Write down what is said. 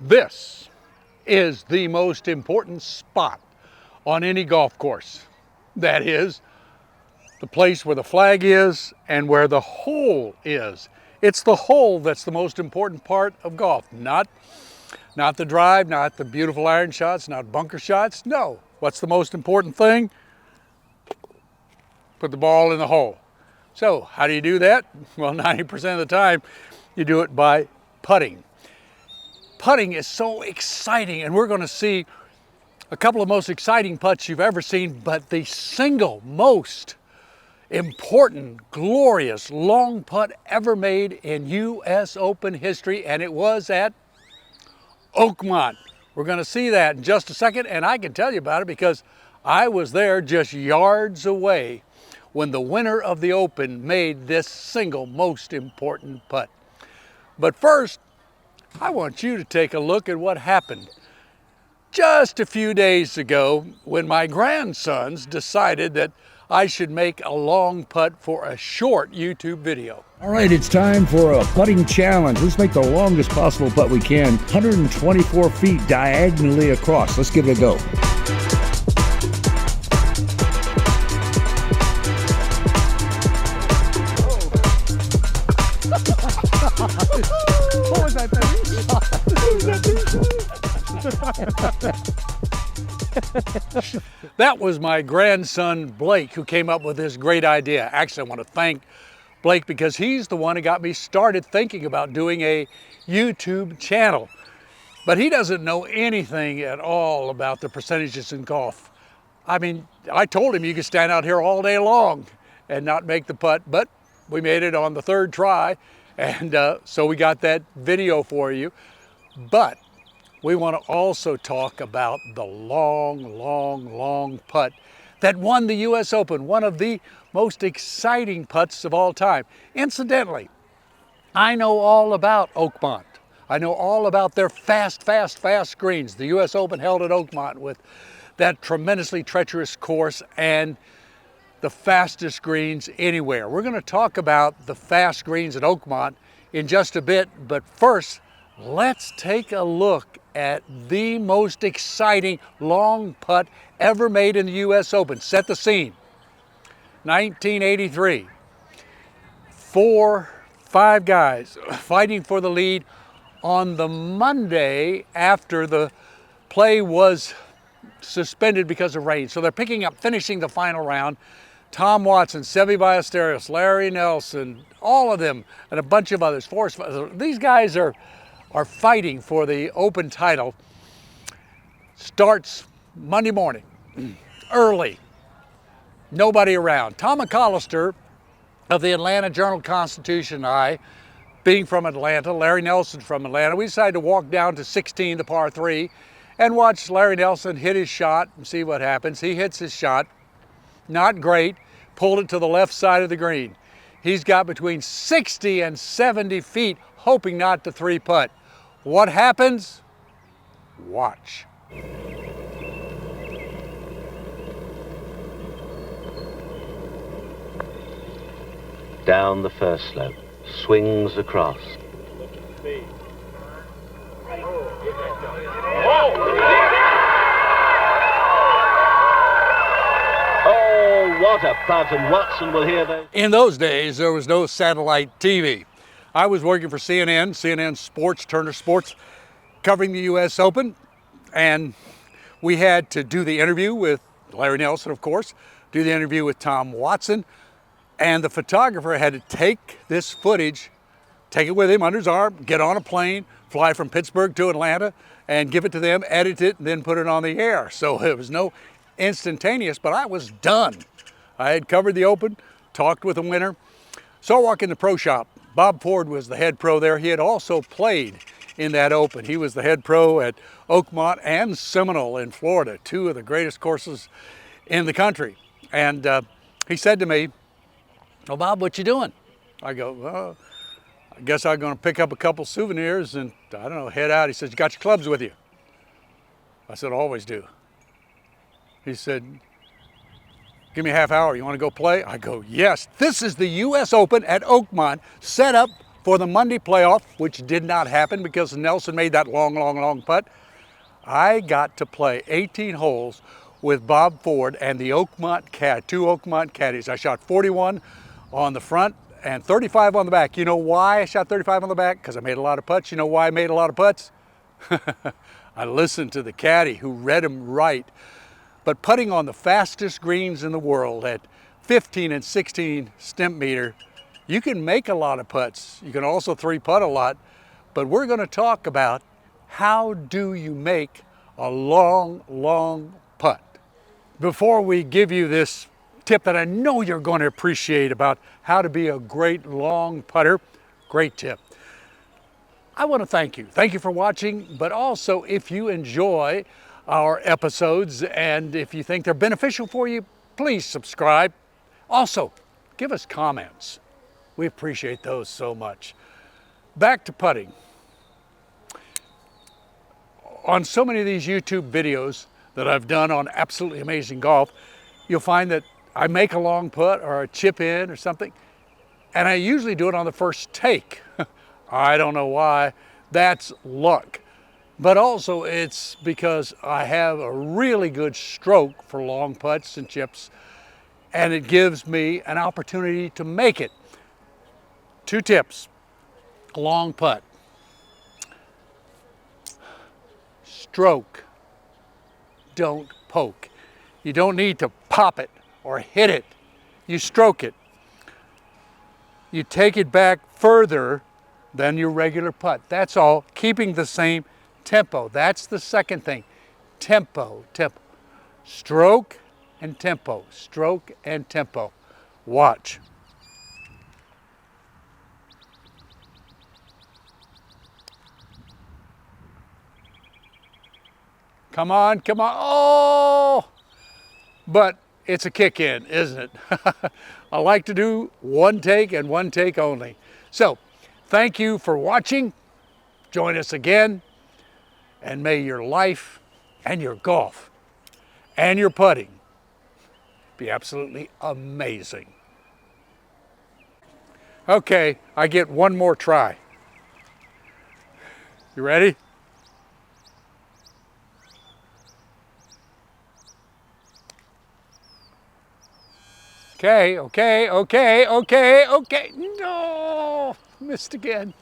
This is the most important spot on any golf course. That is the place where the flag is and where the hole is. It's the hole that's the most important part of golf, not the drive, not the beautiful iron shots, not bunker shots. No, what's the most important thing? Put the ball in the hole. So how do you do that? Well, 90% of the time you do it by putting. Putting is so exciting, and we're going to see a couple of most exciting putts you've ever seen, but the single most important, glorious long putt ever made in US Open history, and it was at Oakmont. We're going to see that in just a second, and I can tell you about it because I was there just yards away when the winner of the Open made this single most important putt. But first, I want you to take a look at what happened just a few days ago when my grandsons decided that I should make a long putt for a short YouTube video. All right, it's time for a putting challenge. Let's make the longest possible putt we can, 124 feet diagonally across. Let's give it a go. What was that thing? That was my grandson Blake who came up with this great idea. Actually, I want to thank Blake because he's the one who got me started thinking about doing a YouTube channel. But he doesn't know anything at all about the percentages in golf. I mean, I told him you could stand out here all day long and not make the putt, but we made it on the third try. And so we got that video for you. But we want to also talk about the long putt that won the US Open, one of the most exciting putts of all time. Incidentally, I know all about Oakmont. I know all about their fast greens. The US Open held at Oakmont with that tremendously treacherous course and the fastest greens anywhere. We're going to talk about the fast greens at Oakmont in just a bit, but first, let's take a look at the most exciting long putt ever made in the US Open. Set the scene. 1983. 5 guys fighting for the lead on the Monday after the play was suspended because of rain. So they're finishing the final round. Tom Watson, Seve Ballesteros, Larry Nelson, all of them, and a bunch of others. These guys are fighting for the Open title. Starts Monday morning, early, nobody around. Tom McAllister of the Atlanta Journal-Constitution and I, being from Atlanta, Larry Nelson from Atlanta, we decided to walk down to 16, the par 3, and watch Larry Nelson hit his shot and see what happens. He hits his shot, not great, pulled it to the left side of the green. He's got between 60 and 70 feet, hoping not to 3-putt. What happens? Watch. Down the first slope, swings across. Oh, what a putt, and Watson will hear those. In those days, there was no satellite TV. I was working for CNN Sports, Turner Sports, covering the US Open, and we had to do the interview with Larry Nelson, of course, do the interview with Tom Watson, and the photographer had to take this footage, take it with him under his arm, get on a plane, fly from Pittsburgh to Atlanta, and give it to them, edit it, and then put it on the air. So it was no instantaneous, but I was done. I had covered the Open, talked with the winner. So I walk in the pro shop. Bob Ford was the head pro there. He had also played in that Open. He was the head pro at Oakmont and Seminole in Florida, 2 of the greatest courses in the country. And he said to me, "Well, Bob, what you doing?" I go, "Well, I guess I'm going to pick up a couple souvenirs and, I don't know, head out." He says, "You got your clubs with you?" I said, "Always do." He said, "Give me a half hour. You want to go play?" I go, "Yes." This is the US Open at Oakmont, set up For the Monday playoff, which did not happen because Nelson made that long putt, I got to play 18 holes with Bob Ford and the Oakmont two Oakmont caddies. I shot 41 on the front and 35 on the back. You know why I shot 35 on the back? Because I made a lot of putts. You know why I made a lot of putts? I listened to the caddy who read them right. But putting on the fastest greens in the world at 15 and 16 stimp meter, you can make a lot of putts. You can also three putt a lot. But we're going to talk about how do you make a long putt. Before we give you this tip that I know you're going to appreciate about how to be a great long putter, great tip, I want to thank you. Thank you for watching, but also if you enjoy our episodes and if you think they're beneficial for you, please subscribe. Also, give us comments. We appreciate those so much. Back to putting. On so many of these YouTube videos that I've done on Absolutely Amazing Golf, you'll find that I make a long putt or a chip in or something, and I usually do it on the first take. I don't know why. That's luck. But also it's because I have a really good stroke for long putts and chips, and it gives me an opportunity to make it. 2 tips. A long putt. Stroke. Don't poke. You don't need to pop it or hit it. You stroke it. You take it back further than your regular putt. That's all. Keeping the same tempo. That's the second thing. Tempo. Stroke and tempo. Stroke and tempo. Watch. Come on. Oh! But it's a kick in, isn't it? I like to do one take and one take only. So, thank you for watching. Join us again. And may your life and your golf and your putting be absolutely amazing. Okay, I get one more try. You ready? Okay. No, missed again.